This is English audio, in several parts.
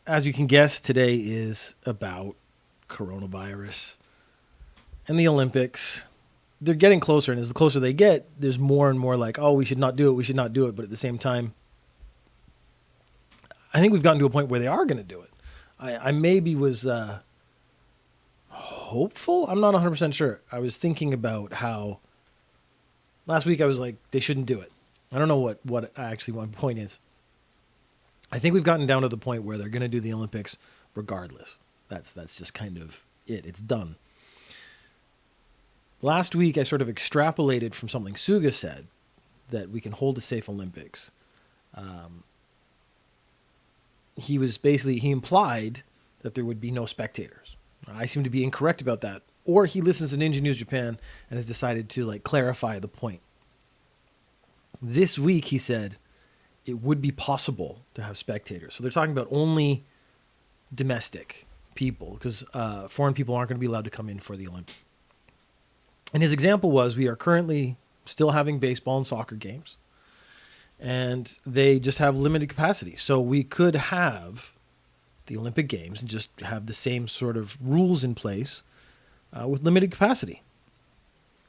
as you can guess, today is about coronavirus and the Olympics. They're getting closer, and as the closer they get, there's more and more like, oh, we should not do it, we should not do it. But at the same time, I think we've gotten to a point where they are going to do it. I maybe was hopeful. I'm not 100% sure. I was thinking about how last week I was like, they shouldn't do it. I don't know what actually my point is. I think we've gotten down to the point where they're going to do the Olympics regardless. That's just kind of it. It's done. Last week, I sort of extrapolated from something Suga said that we can hold a safe Olympics. He implied that there would be no spectators. I seem to be incorrect about that. Or he listens to Ninja News Japan and has decided to clarify the point. This week, he said, it would be possible to have spectators. So they're talking about only domestic people because foreign people aren't going to be allowed to come in for the Olympics. And his example was we are currently still having baseball and soccer games, and they just have limited capacity. So we could have the Olympic Games and just have the same sort of rules in place with limited capacity.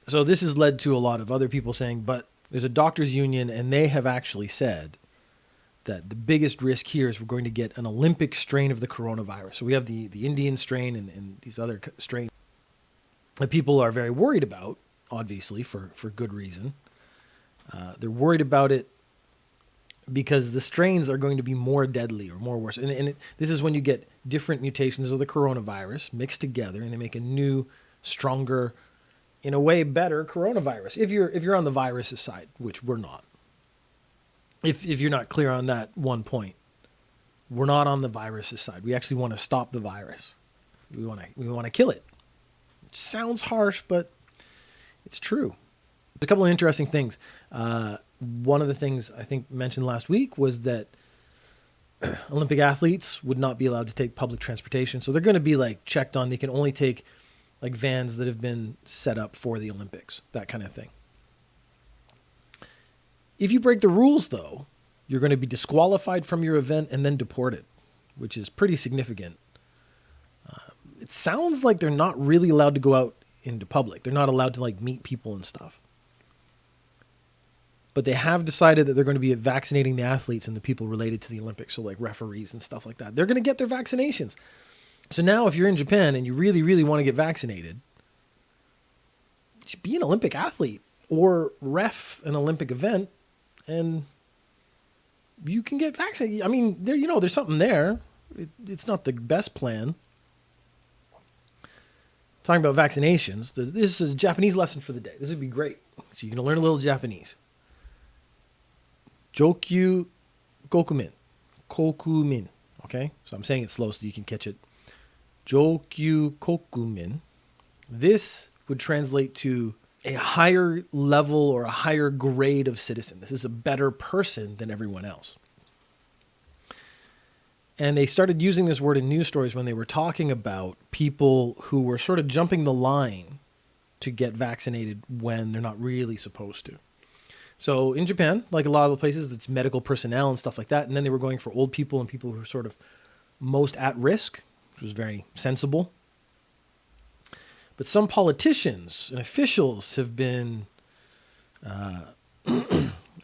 So this has led to a lot of other people saying, but there's a doctors' union, and they have actually said that the biggest risk here is we're going to get an Olympic strain of the coronavirus. So we have the Indian strain and these other strains that people are very worried about, obviously, for good reason. They're worried about it because the strains are going to be more deadly or more worse. And this is when you get different mutations of the coronavirus mixed together, and they make a new, stronger, in a way, better coronavirus. If you're on the virus's side, which we're not. If you're not clear on that one point, we're not on the virus's side. We actually want to stop the virus. We want to kill it. It sounds harsh, but it's true. There's a couple of interesting things. One of the things I think mentioned last week was that Olympic athletes would not be allowed to take public transportation. So they're going to be checked on. They can only take vans that have been set up for the Olympics, that kind of thing. If you break the rules, though, you're going to be disqualified from your event and then deported, which is pretty significant. It sounds like they're not really allowed to go out into public. They're not allowed to meet people and stuff. But they have decided that they're going to be vaccinating the athletes and the people related to the Olympics, so referees and stuff like that. They're going to get their vaccinations. So now if you're in Japan and you really, really want to get vaccinated, just be an Olympic athlete or ref an Olympic event and you can get vaccinated. I mean, there's something there. It's not the best plan. Talking about vaccinations, this is a Japanese lesson for the day. This would be great. So you're going to learn a little Japanese. Jokyu kokumin. Kokumin. Okay? So I'm saying it slow so you can catch it. Jokyu kokumin. This would translate to a higher level or a higher grade of citizen. This is a better person than everyone else. And they started using this word in news stories when they were talking about people who were sort of jumping the line to get vaccinated when they're not really supposed to. So in Japan, like a lot of the places, it's medical personnel and stuff like that. And then they were going for old people and people who were sort of most at risk, which was very sensible. But some politicians and officials have been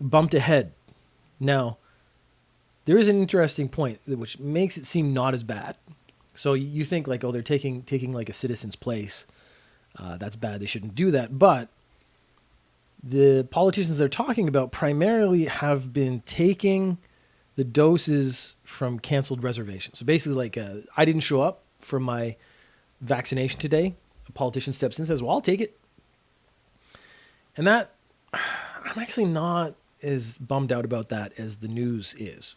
bumped ahead. Now, there is an interesting point which makes it seem not as bad. So you think they're taking a citizen's place. That's bad. They shouldn't do that. But the politicians they're talking about primarily have been taking the doses from canceled reservations. So basically, I didn't show up for my vaccination today. A politician steps in and says, well, I'll take it. And that, I'm actually not as bummed out about that as the news is.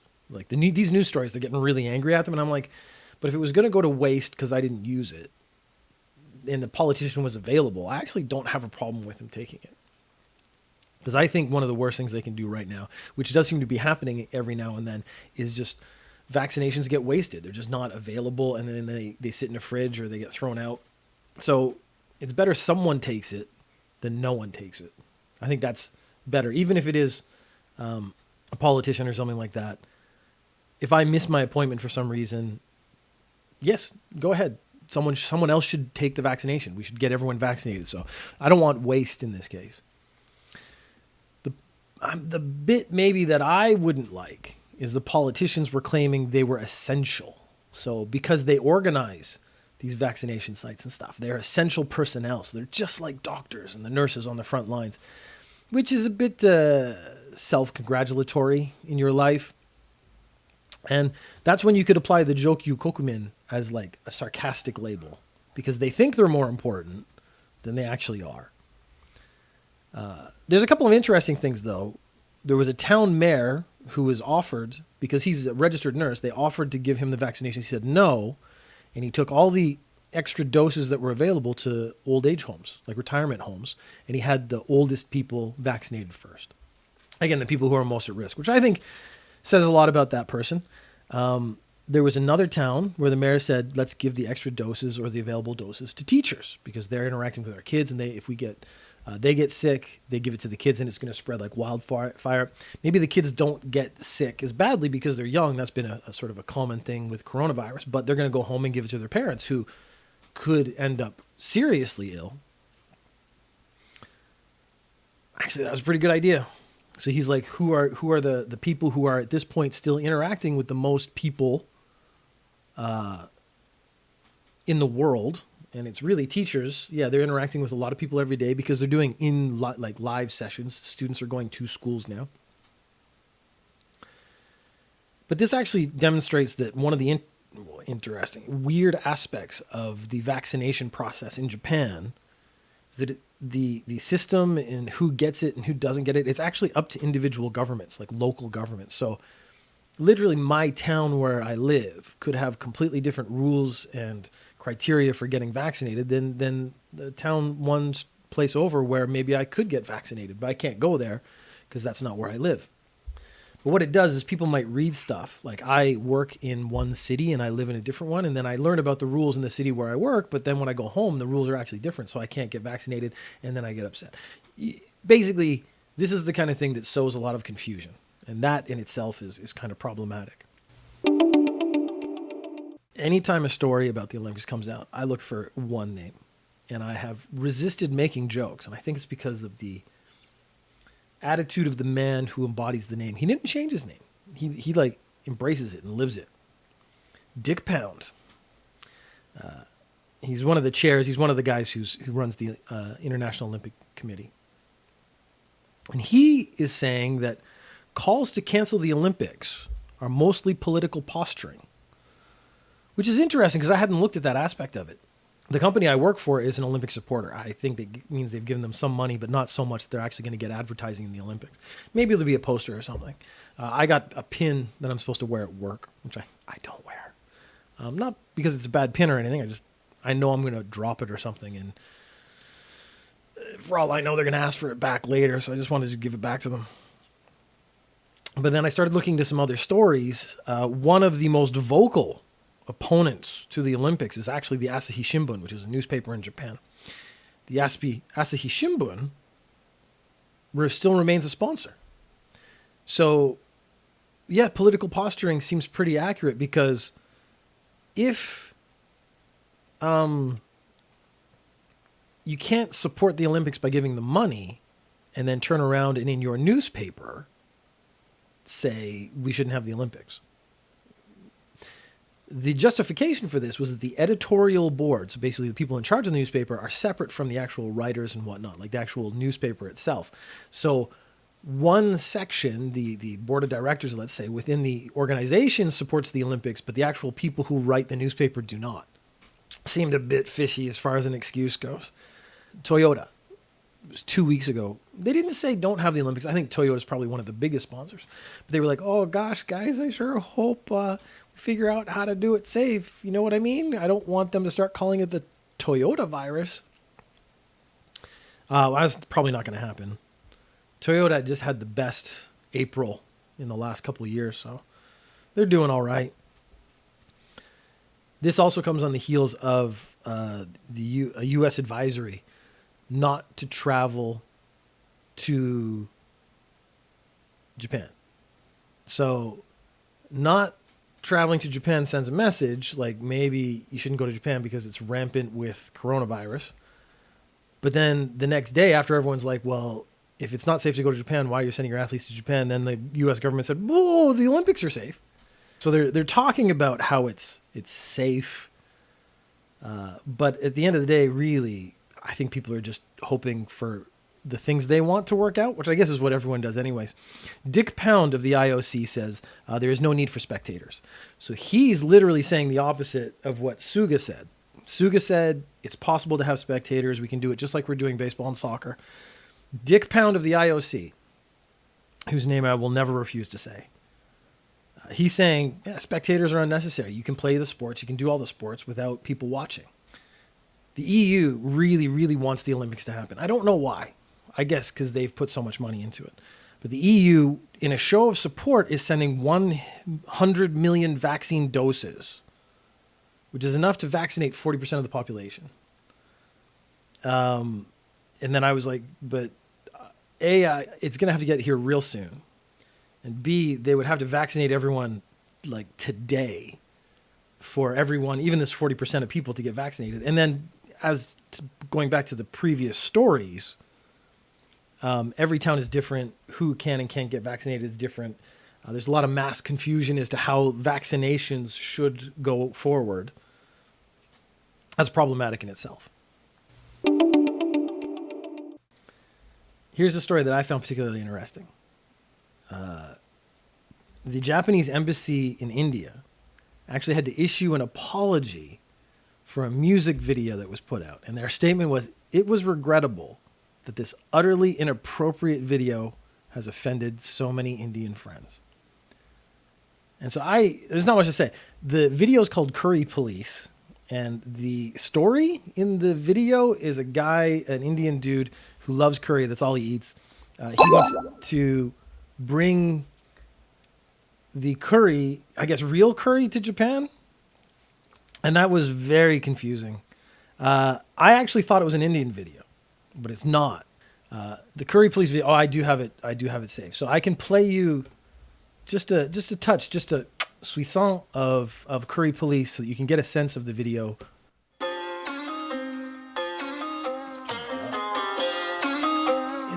These news stories, they're getting really angry at them. And I'm like, but if it was going to go to waste because I didn't use it and the politician was available, I actually don't have a problem with him taking it. Because I think one of the worst things they can do right now, which does seem to be happening every now and then, is just vaccinations get wasted. They're just not available, and then they sit in a fridge or they get thrown out. So it's better someone takes it than no one takes it. I think that's better, even if it is a politician or something like that. If I miss my appointment for some reason yes, go ahead. Someone else should take the vaccination. We should get everyone vaccinated. So I don't want waste in this case. The bit maybe that I wouldn't like is the politicians were claiming they were essential. So because they organize these vaccination sites and stuff, they're essential personnel. So they're just like doctors and the nurses on the front lines, which is a bit self-congratulatory in your life. And that's when you could apply the Jokyu Kokumin as like a sarcastic label because they think they're more important than they actually are. There's a couple of interesting things, though. There was a town mayor who was offered, because he's a registered nurse, they offered to give him the vaccination. He said no, and he took all the extra doses that were available to old age homes, like retirement homes, and he had the oldest people vaccinated first. Again, the people who are most at risk, which I think says a lot about that person. There was another town where the mayor said, let's give the extra doses or the available doses to teachers because they're interacting with our kids, and if they get sick, they give it to the kids, and it's going to spread like wildfire. Maybe the kids don't get sick as badly because they're young. That's been a sort of a common thing with coronavirus, but they're going to go home and give it to their parents who could end up seriously ill. Actually, that was a pretty good idea. So he's like, who are the people who are at this point still interacting with the most people in the world? And it's really teachers. Yeah, they're interacting with a lot of people every day because they're doing like live sessions. Students are going to schools now. But this actually demonstrates that one of the interesting, weird aspects of the vaccination process in Japan is that the system and who gets it and who doesn't get it, it's actually up to individual governments, like local governments. So literally my town where I live could have completely different rules and criteria for getting vaccinated than the town one place over where maybe I could get vaccinated, but I can't go there because that's not where I live. But what it does is people might read stuff. Like I work in one city and I live in a different one, and then I learn about the rules in the city where I work, but then when I go home, the rules are actually different, so I can't get vaccinated, and then I get upset. Basically, this is the kind of thing that sows a lot of confusion, and that in itself is kind of problematic. Anytime a story about the Olympics comes out, I look for one name, and I have resisted making jokes, and I think it's because of the attitude of the man who embodies the name. He didn't change his name. He like embraces it and lives it. Dick Pound. He's one of the chairs. He's one of the guys who runs the International Olympic Committee. And he is saying that calls to cancel the Olympics are mostly political posturing, which is interesting because I hadn't looked at that aspect of it. The company I work for is an Olympic supporter. I think that means they've given them some money, but not so much that they're actually going to get advertising in the Olympics. Maybe it'll be a poster or something. I got a pin that I'm supposed to wear at work, which I don't wear. Not because it's a bad pin or anything. I know I'm going to drop it or something, and for all I know, they're going to ask for it back later, so I just wanted to give it back to them. But then I started looking into some other stories. One of the most vocal opponents to the Olympics is actually the Asahi Shimbun, which is a newspaper in Japan. The Asahi Shimbun still remains a sponsor. So, yeah, political posturing seems pretty accurate because if you can't support the Olympics by giving them money and then turn around and in your newspaper say we shouldn't have the Olympics. The justification for this was that the editorial board, so basically the people in charge of the newspaper, are separate from the actual writers and whatnot, like the actual newspaper itself. So one section, the board of directors, let's say, within the organization supports the Olympics, but the actual people who write the newspaper do not. Seemed a bit fishy as far as an excuse goes. Toyota, it was 2 weeks ago. They didn't say don't have the Olympics. I think Toyota is probably one of the biggest sponsors. But they were like, oh gosh, guys, I sure hope figure out how to do it safe. You know what I mean? I don't want them to start calling it the Toyota virus. That's probably not going to happen. Toyota just had the best April in the last couple of years, so they're doing all right. This also comes on the heels of a U.S. advisory not to travel to Japan. So not traveling to Japan sends a message like maybe you shouldn't go to Japan because it's rampant with coronavirus. But then the next day, after everyone's like, well, if it's not safe to go to Japan, why are you sending your athletes to Japan? Then the U.S. government said, whoa, the Olympics are safe. So they're talking about how it's safe. But at the end of the day, really, I think people are just hoping for the things they want to work out, which I guess is what everyone does anyways. Dick Pound of the IOC says there is no need for spectators. So he's literally saying the opposite of what Suga said. Suga said it's possible to have spectators. We can do it just like we're doing baseball and soccer. Dick Pound of the IOC, whose name I will never refuse to say, he's saying spectators are unnecessary. You can play the sports. You can do all the sports without people watching. The EU really, really wants the Olympics to happen. I don't know why. I guess because they've put so much money into it. But the EU, in a show of support, is sending 100 million vaccine doses, which is enough to vaccinate 40% of the population. And then I was like, but A, it's going to have to get here real soon. And B, they would have to vaccinate everyone like today for everyone, even this 40% of people to get vaccinated. And then going back to the previous stories, every town is different. Who can and can't get vaccinated is different. There's a lot of mass confusion as to how vaccinations should go forward. That's problematic in itself. Here's a story that I found particularly interesting. The Japanese embassy in India actually had to issue an apology for a music video that was put out. And their statement was, it was regrettable that this utterly inappropriate video has offended so many Indian friends. And so there's not much to say. The video is called Curry Police. And the story in the video is a guy, an Indian dude who loves curry. That's all he eats. He wants to bring the curry, I guess real curry, to Japan. And that was very confusing. I actually thought it was an Indian video, but it's not. The Curry Police video, I do have it saved. So I can play you just a suisson of Curry Police so that you can get a sense of the video. And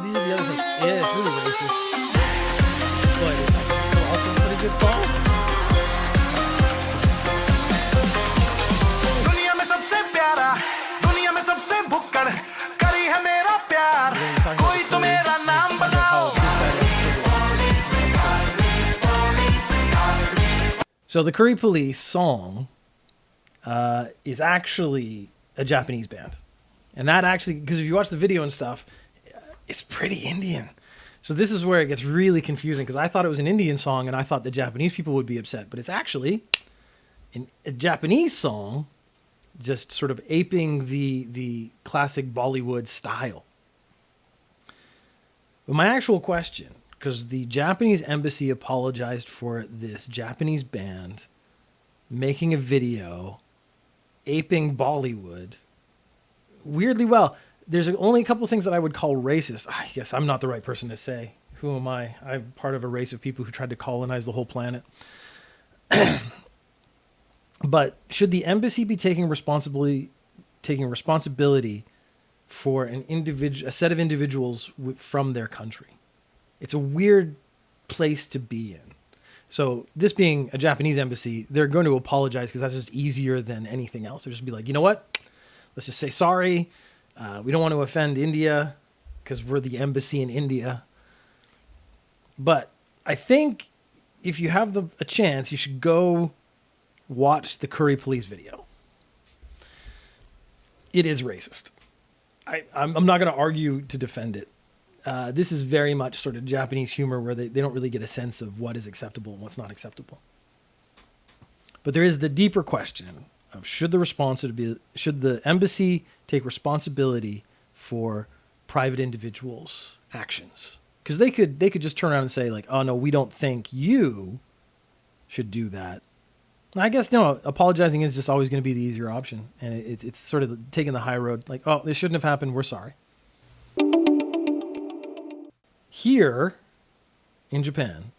these are the other things. Yeah, it's really racist. But it's also a pretty good song. दुनिया में सबसे प्यारा, दुनिया में सबसे भुक्कड़, करी है मेरा प्यार, कोई तो मेरा नाम बताओ. So the Curry Police song is actually a Japanese band. And that actually, because if you watch the video and stuff, it's pretty Indian. So this is where it gets really confusing, because I thought it was an Indian song and I thought the Japanese people would be upset. But it's actually a Japanese song, just sort of aping the classic Bollywood style. But my actual question, because the Japanese embassy apologized for this Japanese band making a video aping Bollywood weirdly well. There's only a couple of things that I would call racist. I guess I'm not the right person to say. Who am I? I'm part of a race of people who tried to colonize the whole planet. But should the embassy be taking responsibility for a set of individuals from their country? It's a weird place to be in. So this being a Japanese embassy, they're going to apologize because that's just easier than anything else. They'll just be like, you know what? Let's just say sorry. We don't want to offend India because we're the embassy in India. But I think if you have a chance, you should go watch the Curry Police video. It is racist. I'm not going to argue to defend it. This is very much sort of Japanese humor where they don't really get a sense of what is acceptable and what's not acceptable. But there is the deeper question of should the embassy take responsibility for private individuals' actions? Because they could just turn around and say like, oh no, we don't think you should do that. And I guess no, apologizing is just always going to be the easier option, and it's sort of taking the high road. Like, oh, this shouldn't have happened. We're sorry. Here in Japan,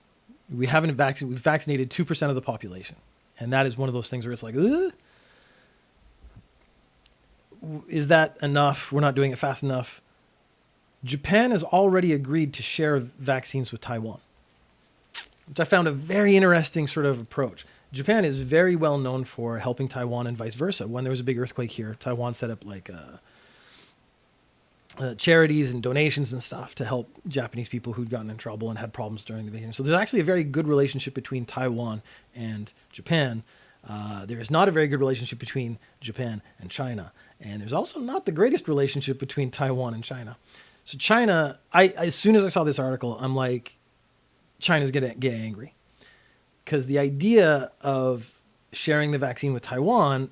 we've vaccinated 2% of the population. And that is one of those things where it's like, ugh, is that enough? We're not doing it fast enough. Japan has already agreed to share vaccines with Taiwan, which I found a very interesting sort of approach. Japan is very well known for helping Taiwan and vice versa. When there was a big earthquake here, Taiwan set up like charities and donations and stuff to help Japanese people who'd gotten in trouble and had problems during the invasion. So there's actually a very good relationship between Taiwan and Japan. There is not a very good relationship between Japan and China. And there's also not the greatest relationship between Taiwan and China. So China, as soon as I saw this article, I'm like, China's going to get angry. Because the idea of sharing the vaccine with Taiwan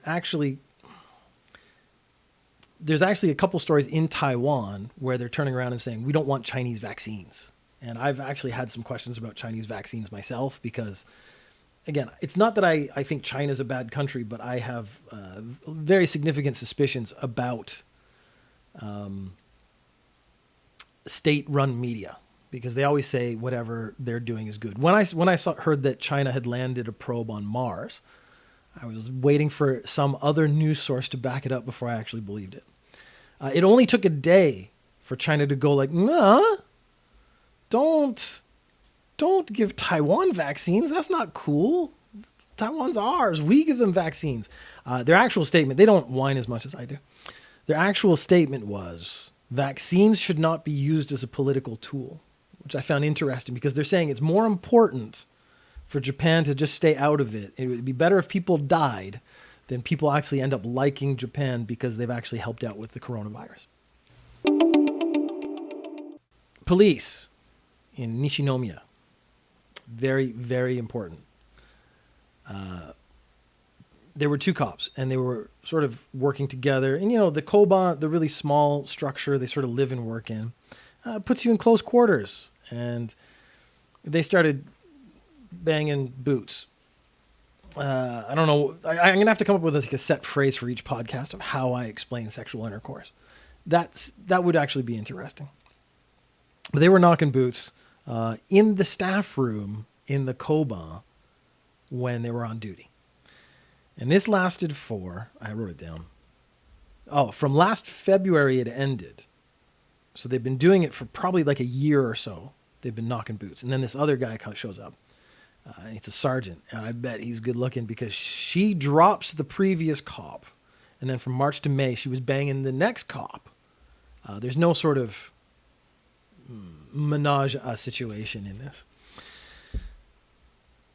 there's actually a couple stories in Taiwan where they're turning around and saying, we don't want Chinese vaccines. And I've actually had some questions about Chinese vaccines myself because, again, it's not that I think China's a bad country, but I have very significant suspicions about state-run media because they always say whatever they're doing is good. When I heard that China had landed a probe on Mars, I was waiting for some other news source to back it up before I actually believed it. It only took a day for China to go like, nah, don't give Taiwan vaccines. That's not cool. Taiwan's ours. We give them vaccines. Their actual statement, they don't whine as much as I do. Their actual statement was vaccines should not be used as a political tool, which I found interesting because they're saying it's more important for Japan to just stay out of it. It would be better if people died than people actually end up liking Japan because they've actually helped out with the coronavirus. Police in Nishinomiya. Very, very important. There were two cops, and they were sort of working together. And, the Kobang, the really small structure they sort of live and work in, puts you in close quarters. And they started banging boots. I don't know. I'm going to have to come up with a set phrase for each podcast of how I explain sexual intercourse. That would actually be interesting. But they were knocking boots in the staff room in the Kobang when they were on duty. And this lasted I wrote it down. From last February it ended. So they've been doing it for probably like a year or so. They've been knocking boots. And then this other guy shows up. It's a sergeant. And I bet he's good looking because she drops the previous cop. And then from March to May, she was banging the next cop. There's no sort of menage a situation in this.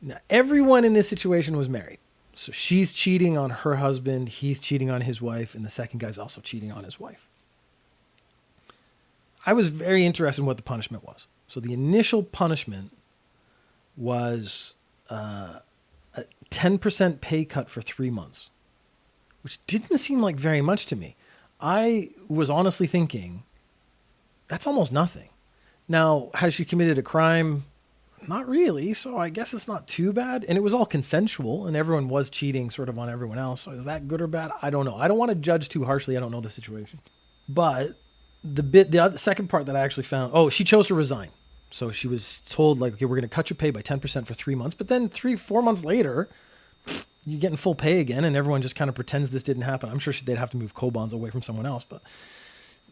Now, everyone in this situation was married. So she's cheating on her husband, he's cheating on his wife, and the second guy's also cheating on his wife. I was very interested in what the punishment was. So the initial punishment was a 10% pay cut for 3 months, which didn't seem like very much to me. I was honestly thinking, that's almost nothing. Now, has she committed a crime? Not really, so I guess it's not too bad. And it was all consensual, and everyone was cheating sort of on everyone else. So is that good or bad? I don't know. I don't want to judge too harshly. I don't know the situation. But the second part that I actually found, she chose to resign. So she was told, like, okay, we're going to cut your pay by 10% for 3 months. But then 4 months later, you're getting full pay again, and everyone just kind of pretends this didn't happen. I'm sure they'd have to move Kobangs away from someone else. But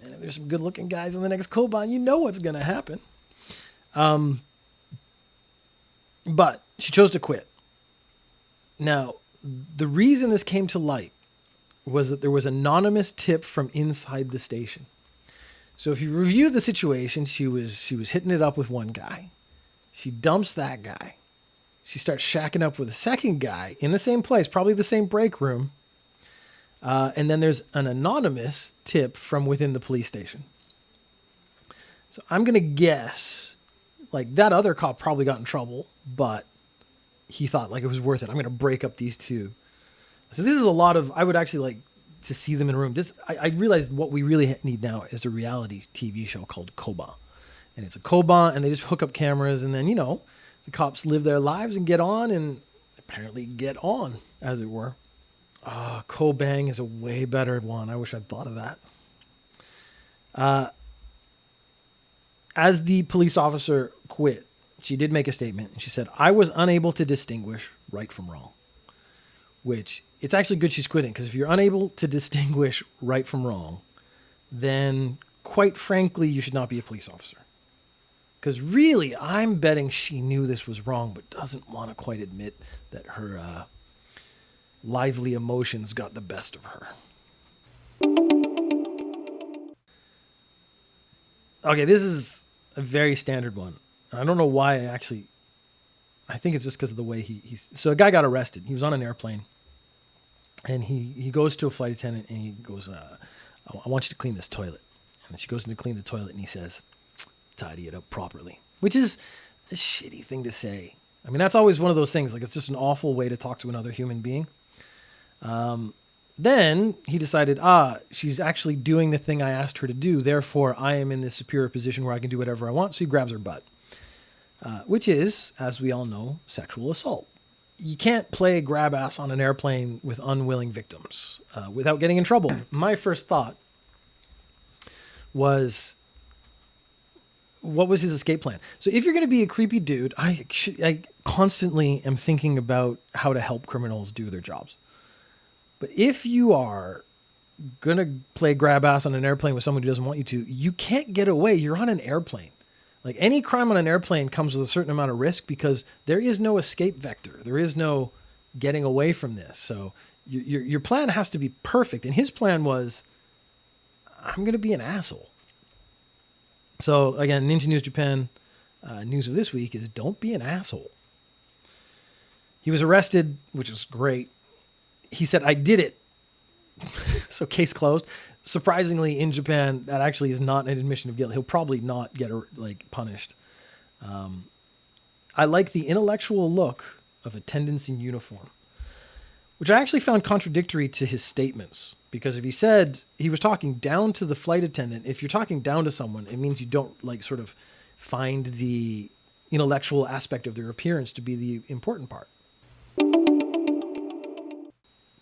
man, if there's some good-looking guys in the next Kobang, you know what's going to happen. But she chose to quit. Now, the reason this came to light was that there was an anonymous tip from inside the station. So if you review the situation, she was hitting it up with one guy. She dumps that guy. She starts shacking up with a second guy in the same place, probably the same break room. And then there's an anonymous tip from within the police station. So I'm going to guess, like, that other cop probably got in trouble, but he thought, like, it was worth it. I'm going to break up these two. So this is a lot of, I would actually like to see them in a room. I realized what we really need now is a reality TV show called Kobang. And it's a Kobang, and they just hook up cameras, and then, the cops live their lives and get on, and apparently get on, as it were. Kobang is a way better one. I wish I'd thought of that. As the police officer quit, she did make a statement, and she said, "I was unable to distinguish right from wrong." which it's actually good she's quitting, because if you're unable to distinguish right from wrong, then quite frankly, you should not be a police officer. Because really, I'm betting she knew this was wrong, but doesn't want to quite admit that her lively emotions got the best of her. Okay, this is a very standard one. I don't know why I think it's just because of the way he's... So a guy got arrested. He was on an airplane, and he goes to a flight attendant, and he goes, I want you to clean this toilet. And she goes in to clean the toilet, and he says, tidy it up properly, which is a shitty thing to say. I mean, that's always one of those things. Like, it's just an awful way to talk to another human being. Then he decided, she's actually doing the thing I asked her to do. Therefore, I am in this superior position where I can do whatever I want. So he grabs her butt, which is, as we all know, sexual assault. You can't play grab ass on an airplane with unwilling victims without getting in trouble. My first thought was, what was his escape plan? So if you're going to be a creepy dude, I constantly am thinking about how to help criminals do their jobs. But if you are going to play grab ass on an airplane with someone who doesn't want you to, you can't get away. You're on an airplane. Like, any crime on an airplane comes with a certain amount of risk because there is no escape vector. There is no getting away from this. So your plan has to be perfect. And his plan was, I'm going to be an asshole. So again, Ninja News Japan news of this week is don't be an asshole. He was arrested, which is great. He said, I did it. So case closed. Surprisingly, in Japan, that actually is not an admission of guilt. He'll probably not get punished. I like the intellectual look of attendants in uniform, which I actually found contradictory to his statements. Because if he said he was talking down to the flight attendant, if you're talking down to someone, it means you don't sort of find the intellectual aspect of their appearance to be the important part.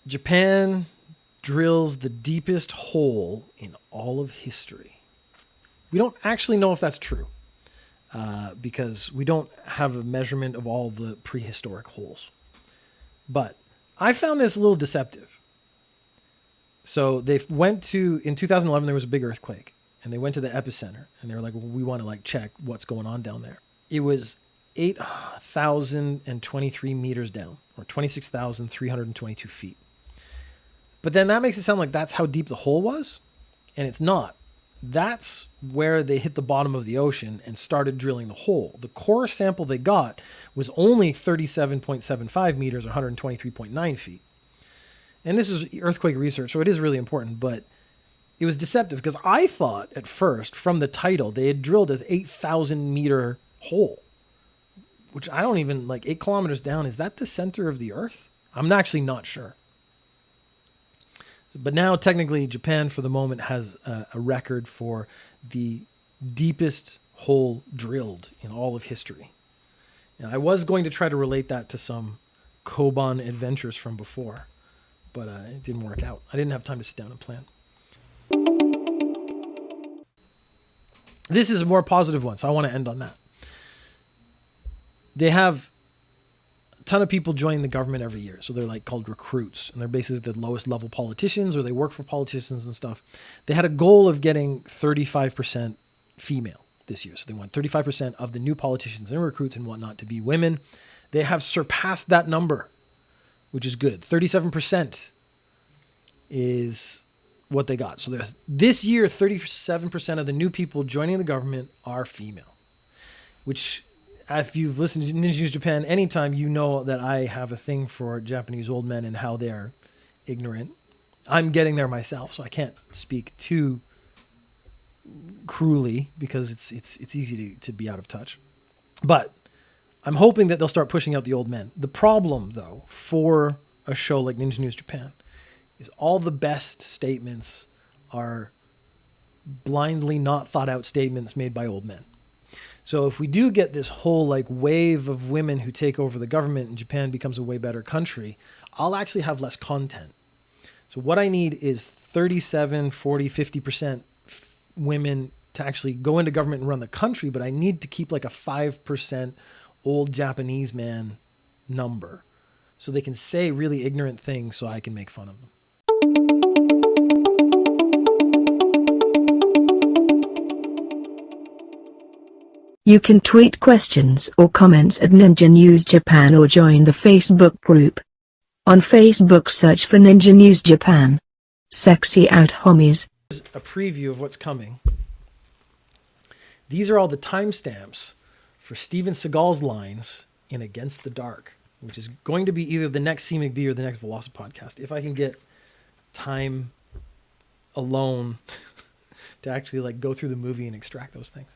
Japan drills the deepest hole in all of history. We don't actually know if that's true because we don't have a measurement of all the prehistoric holes. But I found this a little deceptive. So they went to, in 2011, there was a big earthquake, and they went to the epicenter, and they were like, well, we want to check what's going on down there. It was 8,023 meters down, or 26,322 feet. But then that makes it sound like that's how deep the hole was, and it's not. That's where they hit the bottom of the ocean and started drilling the hole. The core sample they got was only 37.75 meters, or 123.9 feet. And this is earthquake research, so it is really important, but it was deceptive because I thought at first from the title they had drilled an 8,000 meter hole, which I don't even 8 kilometers down. Is that the center of the earth? I'm actually not sure. But now technically Japan for the moment has a record for the deepest hole drilled in all of history. And I was going to try to relate that to some Kobang adventures from before, but it didn't work out. I didn't have time to sit down and plan. This is a more positive one, so I want to end on that. They have a ton of people joining the government every year, so they're called recruits, and they're basically the lowest level politicians, or they work for politicians and stuff. They had a goal of getting 35% female this year, so they want 35% of the new politicians and recruits and whatnot to be women. They have surpassed that number, which is good. 37% is what they got. So this year, 37% of the new people joining the government are female, which, if you've listened to Ninja News Japan anytime, you know that I have a thing for Japanese old men and how they're ignorant. I'm getting there myself, so I can't speak too cruelly because it's easy to be out of touch. But I'm hoping that they'll start pushing out the old men. The problem, though, for a show like Ninja News Japan is all the best statements are blindly not thought out statements made by old men. So if we do get this whole wave of women who take over the government and Japan becomes a way better country, I'll actually have less content. So what I need is 37, 40, 50% women to actually go into government and run the country, but I need to keep a 5% old Japanese man number so they can say really ignorant things so I can make fun of them. You can tweet questions or comments at Ninja News Japan or join the Facebook group. On Facebook, search for Ninja News Japan. Sexy out, homies. A preview of what's coming. These are all the timestamps for Steven Seagal's lines in Against the Dark, which is going to be either the next C McBee or the next Velocity podcast. If I can get time alone to actually like go through the movie and extract those things.